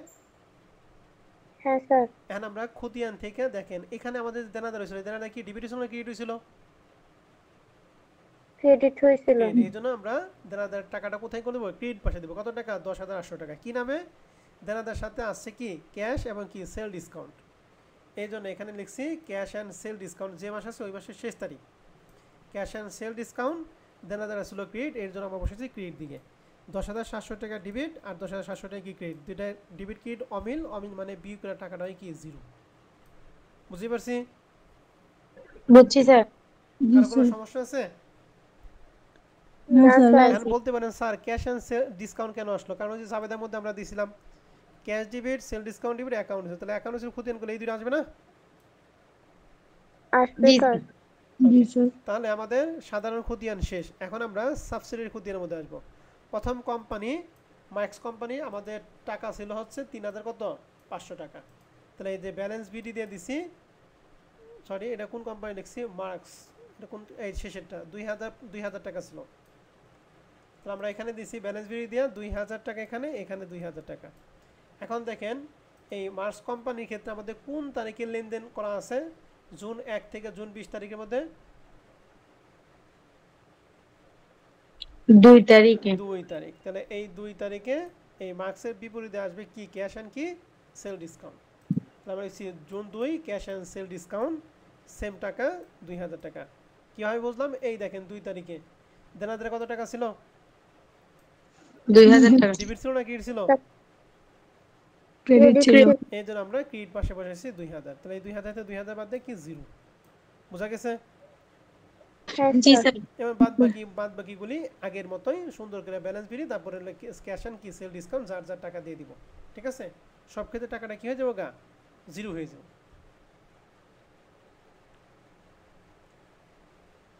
হ্যাঁ স্যার। এখন আমরা খতিয়ান থেকে দেখেন এখানে আমাদের দেনাদার হয়েছিল, দেনাদার কি ডেবিট হয়েছিল না ক্রেডিট হয়েছিল? ক্রেডিট হয়েছিল। এই জন্য আমরা দেনাদার টাকাটা কোথায় করে দেবো? ক্রেডিট পাশে দেবো। কত টাকা? 10,800 টাকা। কি নামে? দেনাদার সাথে আসছে কি? ক্যাশ এবং কি? Sale discount. এই জন্য এখানে লিখছি ক্যাশ অ্যান্ড সেল ডিসকাউন্ট। যে মাস আছে ওই মাসের শেষ তারিখ। ক্যাশ অ্যান্ড সেল ডিসকাউন্ট, দেনাদার আসলো ক্রেডিট, এর জন্য আমরা বসেছি ক্রেডিট দিকে। 10,700 টাকা ডেবিট আর 10,700 টাকা কি? ক্রেডিট। দুইটা ডেবিট ক্রেডিট অমিল, অমিল মানে বিয়োগ করা টাকাটা হয় কি? 0। বুঝতে পারছি? বুঝছি স্যার। কারো কোনো সমস্যা আছে? না স্যার। এখন বলতে পারেন sir cash and sale discount কেন আসলো? কারণ ওই যে জাবেদার মধ্যে আমরা দিয়েছিলাম cash debit, sale discount debit, account receive. তাহলে অ্যাকাউন্ট রিসিভ খতিয়ান করলে এই দুটো আসবে না? আসবে জি স্যার। জি স্যার। তাহলে আমাদের সাধারণ খতিয়ান শেষ। এখন আমরা সাবসিডির খতিয়ানের মধ্যে আসবো। প্রথম কোম্পানি মার্কস কোম্পানি, আমাদের টাকা ছিল হচ্ছে 3000 কত 500 টাকা। তাহলে এই যে ব্যালেন্স বিডি দিয়ে দিছি, সরি এটা কোন কোম্পানি লিখছি, মার্কস, এটা কোন এই শেষেরটা 2000 টাকা ছিল। তাহলে আমরা এখানে দিছি ব্যালেন্স বিডি দিয়ে 2000 টাকা, এখানে এখানে 2000 টাকা। এখন দেখেন এই মার্কস কোম্পানির ক্ষেত্রে আমাদের কোন তারিখে লেনদেন করা আছে, জুন 1 থেকে জুন 20 তারিখের মধ্যে 2 তারিখে। 2 তারিখ। তাহলে এই 2 তারিখে এই মার্কসের বিপরীতে আসবে কি, ক্যাশ অ্যান্ড কি সেল ডিসকাউন্ট। তাহলে আমরা লিখছি June 2 cash and sale discount, same টাকা 2000 টাকা। কীভাবে বুঝলাম, এই দেখেন 2 তারিখে দেনাদারে কত টাকা ছিল, 2000 টাকা। ডেবিট ছিল না ক্রেডিট ছিল? ক্রেডিট ছিল। এই জন্য আমরা ক্রেডিট পাশে বসাইছি 2000। তাহলে এই 2000 থেকে 2000 বাদ দিয়ে কি 0। বোঝা গেছে? হ্যাঁ জি স্যার। স্যার। এবার বাদ বাকিগুলি আগের মতোই সুন্দর করে ব্যালেন্স বিড়ি, তারপরে ক্যাশ অ্যান্ড কি সেল ডিসকাউন্ট, যার যার টাকা দিয়ে দিব। ঠিক আছে, সব ক্ষেত্রে টাকাটা কি হয়ে যাবে গা, 0 হয়ে যাবে।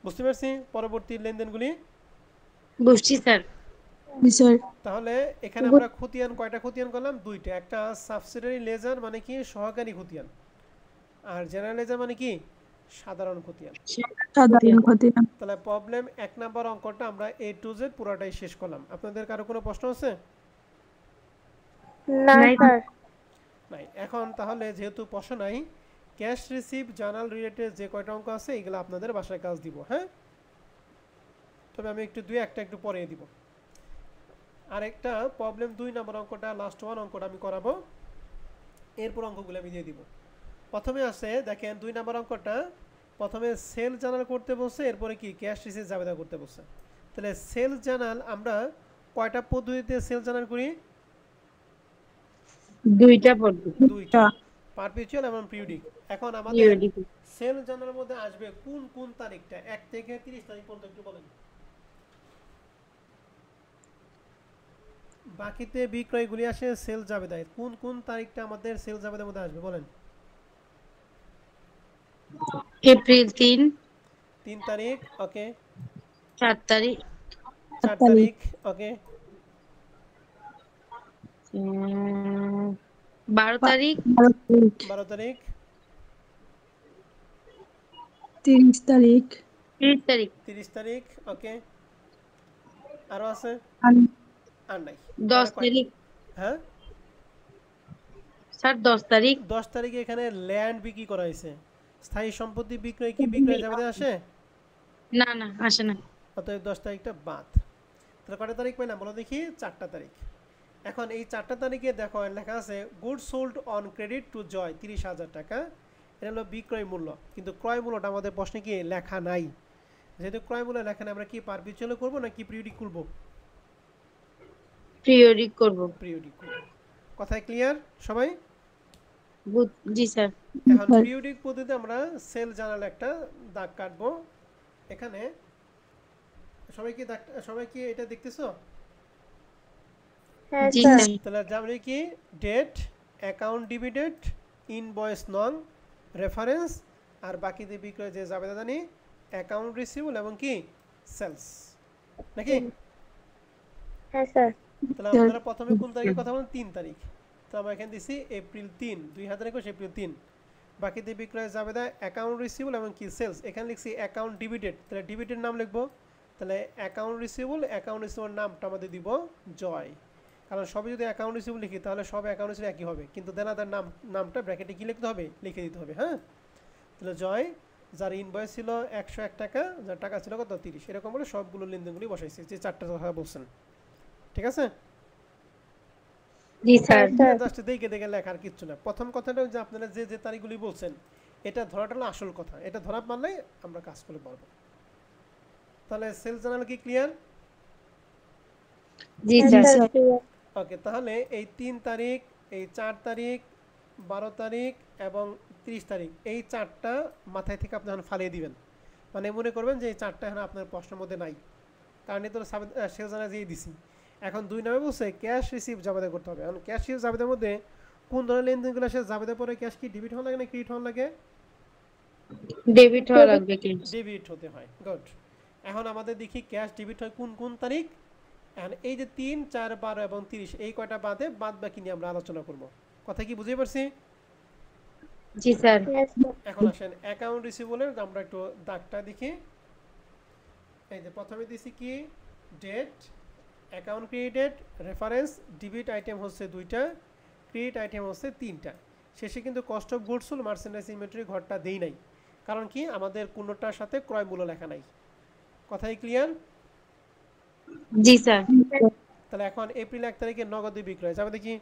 বুঝতে পারছি পরবর্তী লেনদেনগুলি? বুঝছি স্যার। জি স্যার। তাহলে এখানে আমরা খতিয়ান কয়টা খতিয়ান করলাম, 2টা। একটা সাবসিডিয়ারি লেজার মানে কি সহকারী খতিয়ান, আর জেনারেল লেজার মানে কি সাধারণ খতিয়ান। সাধারণ খতিয়ান। তাহলে প্রবলেম 1 নাম্বার অঙ্কটা আমরা A to Z পুরোটাই শেষ করলাম। আপনাদের কারো কোনো প্রশ্ন আছে? না নাই। স্যার। নাই। এখন তাহলে যেহেতু প্রশ্ন নাই, ক্যাশ রিসিভ জার্নাল রিলেটেড যে কয়টা অঙ্ক আছে এগুলো আপনাদের বাসায় কাজ দিব। হ্যাঁ, তবে আমি একটু একটু পরে দিব। আর একটা প্রবলেম 2 নাম্বার অঙ্কটা লাস্ট ওয়ান অঙ্কটা আমি করাবো, এরপর অঙ্কগুলো আমি দিয়ে দিব। প্রথমে আছে দেখেন 2 নাম্বার অঙ্কটা, প্রথমে সেল জার্নাল করতে বলছে, এরপরে কি ক্যাশ রিসিভ জাবেদা করতে বলছে। তাহলে সেল জার্নাল আমরা কয়টা পদ্ধতিতে সেল জার্নাল করি? 2টা পদ্ধতি। 2টা, পারপেচুয়াল এবং পিরিয়ডিক। এখন আমাদের পিরিয়ডিক। সেল জার্নালের মধ্যে আসবে কোন কোন তারিখটা, 1 থেকে 30 তারিখ পর্যন্ত একটু বলেন। বাকিতে বিক্রয়গুলি আসে সেল জাবেদায়, কোন কোন তারিখটা আমাদের সেল জাবেদার মধ্যে আসবে বলেন। এপ্রিল 3, 3 তারিখ, ওকে। 4 তারিখ, 4 তারিখ, ওকে। 12 তারিখ, 12 তারিখ, 30 তারিখ, 30 তারিখ, 30 তারিখ, ওকে। আরো আছে? আর নাই। 10 তারিখ। হ্যাঁ স্যার 10 তারিখ। 10 তারিখে এখানে ল্যান্ড বিক্রি করা হয়েছে, স্থায়ী সম্পত্তি বিক্রয় কি বিক্রয় জাবেদা আসে? না না আসে না। অতএব 10 তারিখটা বাদ। তাহলে কয়টা তারিখ পেলাম বলো দেখি, 4টা তারিখ। এখন এই 4টা তারিখে দেখো লেখা আছে good sold on credit to Joy 30,000 টাকা, এটা হলো বিক্রয় মূল্য, কিন্তু ক্রয় মূল্যটা আমাদের প্রশ্নে কি লেখা নাই। যেহেতু ক্রয় মূল্য লেখা নাই, আমরা কি পারপিচুয়াল করবো নাকি পিরিয়ডিক করব? পিরিয়ডিক করব। পিরিয়ডিক করব। কথায় ক্লিয়ার সবাই? জি স্যার। এখন পিরিয়ডিক পদ্ধতিতে আমরা সেল জার্নাল একটা দাগ কাটবো। এখানে সবাই কি এটা দেখতেছো? হ্যাঁ জি স্যার। স্যার। তাহলে আমরা কি ডেট, অ্যাকাউন্ট ডিবিটেড, ইনভয়েস নং, রেফারেন্স, আর বাকিতে বিক্রয় যে জাবেদানি, অ্যাকাউন্ট রিসিভেবল এবং কি সেলস, নাকি? হ্যাঁ স্যার। তাহলে আপনারা প্রথমে কোন তারিখের কথা বলেন? 3 তারিখ। তো আমরা এখানে দিছি এপ্রিল 3, 2021 এপ্রিল 3। বাকিতে বিক্রয় জাবেদা, অ্যাকাউন্ট রিসিভেবল এবং কি সেলস। এখানে লিখছি অ্যাকাউন্ট ডিবিটেড, তাহলে ডিবিটেড নাম লিখবো। তাহলে অ্যাকাউন্ট রিসিভেবল নামটা আমাদের দিব জয়, কারণ সবই যদি অ্যাকাউন্ট রিসিভেবল লিখি তাহলে সব অ্যাকাউন্ট রিসিভেবল একই হবে, কিন্তু দেনাদার নামটা ব্র্যাকেটে কি লিখতে হবে, লিখে দিতে হবে। হ্যাঁ, তাহলে জয়, যার ইনভয়েস ছিল 101 টাকা, যার টাকা ছিল কত 30, এরকম বলে সবগুলো লেনদেনগুলি বসাইছে, যে 4টা কথা বলছেন। ঠিক আছে? জি স্যার। জাস্ট দেখে লেখার কিচ্ছু না। প্রথম কথাটা যে আপনারা যে যে তারিখগুলি বলছেন এটা ধরাটা হলো আসল কথা, এটা ধরা মানলেই আমরা কাজ করতে পারবো। তাহলে সেল জার্নাল কি ক্লিয়ার? জি হ্যাঁ স্যার। স্যার। ওকে, তাহলে এই 3 তারিখ, এই 4 তারিখ, 12 তারিখ এবং 30 তারিখ, এই 4টা মাথায় থেকে আপনি এখন ফালিয়ে দিবেন। মানে মনে করবেন যে এই 4টা এখন আপনার প্রশ্নের মধ্যে নাই, কারণ এই তো সেল জার্নাল দিয়ে দিছি। এখন 2 নম্বরে বলছে ক্যাশ রিসিভ জাবেদা করতে হবে। এখন ক্যাশ রিসিভ জাবেদার মধ্যে কোন ধরনের লেনদেনগুলো আসে জাবেদা পরে ক্যাশ কি ডেবিট হওয়া লাগে না ক্রেডিট হওয়া লাগে? ডেবিট হওয়া লাগবে কি? ডেবিট হতে হয়। গুড। এখন আমাদের দেখি ক্যাশ ডেবিট হয় কোন কোন তারিখ। এখন এই যে 3, 4, 12 এবং 30 এই কয়টা বাদে বাদ বাকি নিয়ে আমরা আলোচনা করব। কথা কি বুঝতে পারছি? জি স্যার। Yes, sir. এখন আসেন অ্যাকাউন্ট রিসিভেবলের আমরা একটু দাগটা দেখি। এই যে প্রথমে দিছি কি date, account credited, reference, debit item হচ্ছে 2টা, ক্রেডিট আইটেম হচ্ছে 3টা। শেষে কিন্তু cost of goods sold merchandise inventory ঘরটা দেই নাই, কারণ কি আমাদের কোনোটার সাথে ক্রয় মূল্য লেখা নাই। কথাই ক্লিয়ার? জি স্যার। তাহলে এখন এপ্রিল 1 তারিখে নগদে বিক্রয় যাবে দেখি,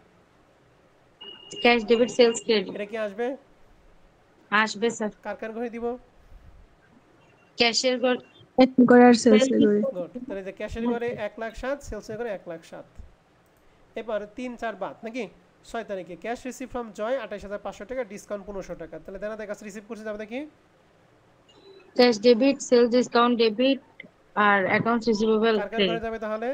ক্যাশ ডেবিট সেলস ক্রেডিট এটা কি আসবে? আসবে স্যার। কার কার ঘরে দিব? ক্যাশের ঘর এক করে আর সেলস করে গুড। তাহলে যে ক্যাশের ঘরে 1,07,000, সেলসের ঘরে 1,07,000। এবার 3, 4 বাদ নাকি 6 তারিখে ক্যাশ রিসিভ ফ্রম জয় 28,500 টাকা, ডিসকাউন্ট 1500 টাকা। তাহলে দেনাদের কাছে রিসিভ করছে যাবে দেখি, cash debit sales discount debit আর অ্যাকাউন্টস রিসিভেবল কার কার ঘরে ক্রেডিট। যাবে তাহলে?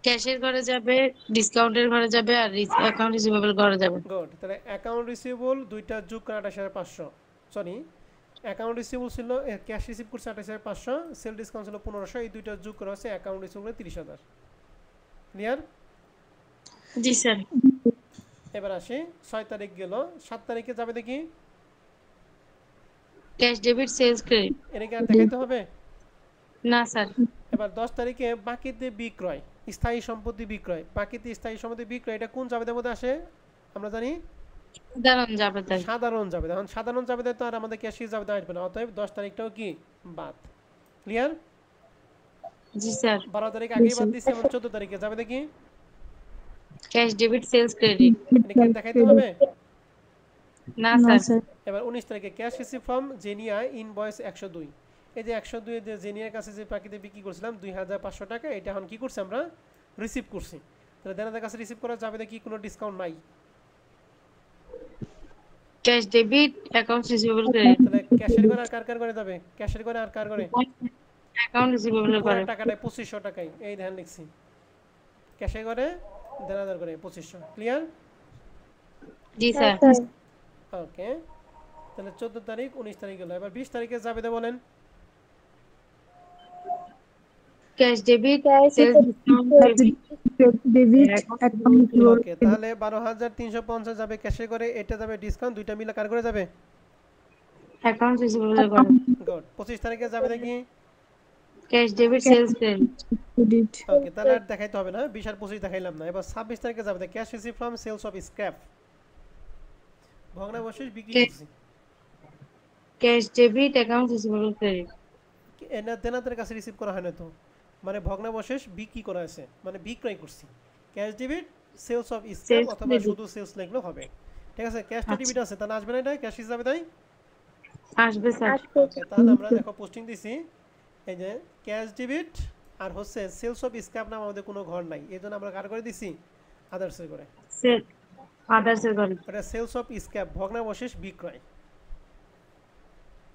ক্যাশের ঘরে যাবে, ডিসকাউন্টের ঘরে যাবে আর অ্যাকাউন্ট রিসিভেবল ঘরে যাবে। গুড। তাহলে অ্যাকাউন্ট রিসিভেবল দুইটা যোগ করে 28,500, সরি অ্যাকাউন্ট রিসিভেবল ছিল ক্যাশ রিসিভ করছে 28,500, সেল ডিসকাউন্ট ছিল 1500, এই দুইটা যোগ করা হচ্ছে অ্যাকাউন্ট রিসিভেবল 30,000। ক্লিয়ার? জি স্যার। এবার আসি 6 তারিখ গেল, 7 তারিখে যাবে দেখি, ক্যাশ ডেবিট সেলস ক্রেডিট। এটা কি আর দেখাইতে হবে? না স্যার। এবার 10 তারিখে বাকিতে বিক্রয়, স্থায়ী সম্পত্তি বিক্রয়, বাকিতে স্থায়ী সম্পত্তি বিক্রয়, এটা কোন জাবেদার মধ্যে আসে আমরা জানি? দাঁড়ান যাবে তাই। সাধারণ জাবেদা। এখন সাধারণ জাবেদা তো আর আমাদের ক্যাশিয়ার জাবেদা আসবে না, অতএব 10 তারিখটাও কি বাদ। ক্লিয়ার? জি স্যার। 12 তারিখ আগেই বাদ দিছি, এখন 14 তারিখে যাবে দেখি, ক্যাশ ডেবিট সেলস ক্রেডিট। এটা কি আর দেখাইতে হবে? না না স্যার। স্যার এবার 19 তারিখে ক্যাশ রিসিভ ফ্রম জেনিয়া ইনভয়েস 102, এই যে 102 যে জেনিয়ার কাছে যে প্যাকেটে বিক্রি করছিলাম 2,500 টাকা, এটা এখন কি করছি আমরা রিসিভ করছি। তাহলে দেনাদের কাছে রিসিভ করা যাবে দেখি, কোনো ডিসকাউন্ট নাই। Cash debit accounts receivable credit. তাহলে ক্যাশের ঘরে আর কার কার ঘরে যাবে? ক্যাশের ঘরে আর কার ঘরে? অ্যাকাউন্ট রিসিভেবল পুরো করে। টাকাটাই 2500 টাকাই, এই ধ্যান লিখছি, ক্যাশের ঘরে দেনাদার ঘরে 2500। ক্লিয়ার? জি Yes, স্যার। sir. ওকে। তাহলে 14 তারিখ 19 তারিখ গেল, এবার 20 তারিখে যাবে তো বলেন, cash debit Cash sales discount receipt, debit account okay. তাহলে 12,350 যাবে ক্যাশের ঘরে, এটা যাবে ডিসকাউন্ট, দুইটা মিলে কার ঘরে যাবে? অ্যাকাউন্ট রিসিভেবল করে। গুড। 25 তারিখে যাবে দেখি, cash debit sales credit. Credit okay. তাহলে আর দেখাইতে হবে না, 20 আর 25 দেখাইলাম না। এবার 26 তারিখে যাবে cash receive from sales of scrap, ভগ্নাবশেষ বিক্রি করছি, cash debit account receivable credit. এনা দেনাদের কাছে রিসিভ করা হয় না তো, মানে ভগ্নাবশেষ বিক্রি করা আছে, মানে বিক্রয় করছি। Cash debit sales of scrap Sales অথবা credit। শুধু সেলস লিখলেও হবে। ঠিক আছে, ক্যাশটা আচ্ছা। ডেবিট আছে, তাহলে আসবে না, এটা ক্যাশ হিসাবে তাই। আসবে স্যার। ওকে। তাহলে আমরা দেখো পোস্টিং দিছি, এই যে ক্যাশ ডেবিট আর হচ্ছে সেলস অফ স্ক্র্যাপ নাম আমাদের কোনো ঘর নাই, এই জন্য আমরা কার করে দিছি? আদার্সের করে। সেল আদার্সের করে। এটা সেলস অফ স্ক্র্যাপ ভগ্নাবশেষ বিক্রয়,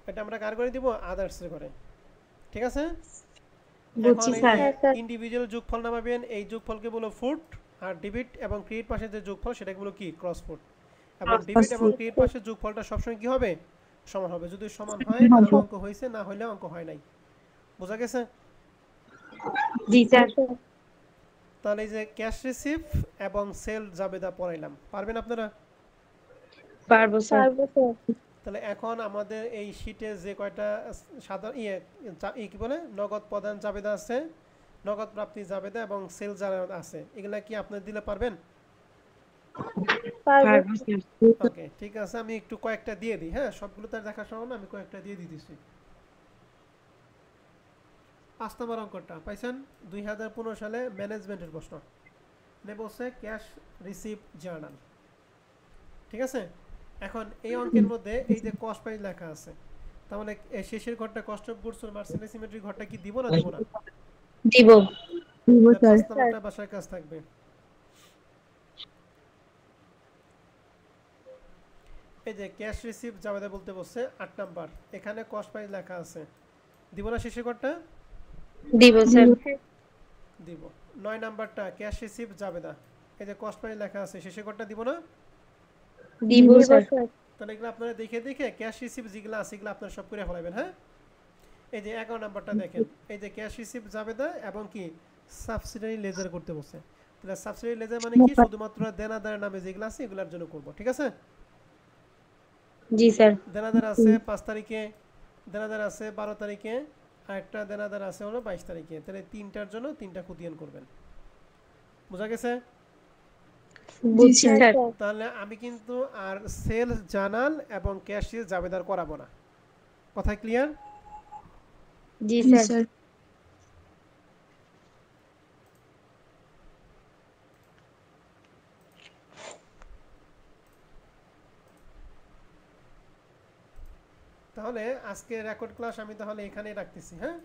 এটা আমরা কার করে দিব? আদার্সের করে। ঠিক আছে? বুঝছি এখন এই স্যার। যে Yes, sir. ইন্ডিভিজুয়াল যোগফল নামাবেন, এই যোগফলকে বলো ফুট, আর ডেবিট এবং ক্রেডিট পাশে যে যোগফল সেটাকে বলো কি? Cross foot. এবং ডেবিট এবং ক্রেডিট পাশের যোগফলটা সবসময় কি হবে? সমান হবে। যদি সমান হয় তাহলে অঙ্ক হয়েছে, না হলে অঙ্ক হয় নাই। বোঝা গেছে? জি স্যার। Yes, sir. তাহলে এই যে ক্যাশ রিসিভ এবং সেল জাবেদা পড়াইলাম, পারবেন আপনারা? পারবো স্যার। Parvo, sir. তাহলে এখন আমাদের এই শীটে যে কয়টা সাধারণ কি বলে নগদ প্রদান জাবেদা আছে, নগদ প্রাপ্তি জাবেদা এবং সেল জাবেদা আছে, এগুলা কি আপনারা দিলে পারবেন? Parvo, পারবো স্যার। ওকে, ঠিক আছে, আমি একটু কয়েকটা দিয়ে দিই। হ্যাঁ, সবগুলো তার দেখা সম্ভব না, আমি কয়েকটা দিয়ে দিতেছি। 5 নম্বর অঙ্কটা পাইছেন 2015 সালে ম্যানেজমেন্টের প্রশ্ন, নেব হচ্ছে ক্যাশ রিসিভ জার্নাল। ঠিক আছে? এখন এই অঙ্কের মধ্যে এই যে কস্ট প্রাইস লেখা আছে, তাহলে এই শেষের ঘরটা cost of goods sold merchandise inventory ঘরটা কি দিব না দিব না? দিব। স্যার 5 নম্বরটা বাসার কাজ থাকবে। এই যে ক্যাশ রিসিভ জাবেদা বলতে বলছে 8 নাম্বার, এখানে কস্ট প্রাইস লেখা আছে, দিব না শেষের ঘরটা? দিব স্যার। দিব। 9 নাম্বারটা ক্যাশ রিসিভ জাবেদা, এই যে কস্ট প্রাইস লেখা আছে শেষে কোডটা দিব না? দিব দিব স্যার। স্যার। তাহলে এগুলো আপনারা দেখে দেখে ক্যাশ রিসিভ যেগুলো আছে এগুলো আপনারা সব করে ফেলাবেন। হ্যাঁ, এই যে 11 নাম্বারটা দেখেন, এই যে ক্যাশ রিসিভ জাবেদা এবং কি সাবসিডিয়ারি লেজার করতে বলছে। তাহলে সাবসিডিয়ারি লেজার মানে কি, শুধুমাত্র দেনাদারের নামে যেগুলো আছে এগুলোর জন্য করব, ঠিক আছে? জি স্যার। দেনাদার আছে 5 তারিখে, দেনাদার আছে 12 তারিখে, আর একটা দেনাদার আছে হলো 22 তারিখে। তাহলে তিনটার জন্য তিনটা খতিয়ান করবেন। বোঝা গেছে? বুঝছি হ্যাঁ স্যার। স্যার। তাহলে আমি কিন্তু আর সেলস জার্নাল এবং ক্যাশ রিসিভ জাবেদার করাবো না। কথা ক্লিয়ার? জি জি স্যার। স্যার। তাহলে আজকে রেকর্ড ক্লাস আমি তাহলে এখানেই রাখতেছি। হ্যাঁ।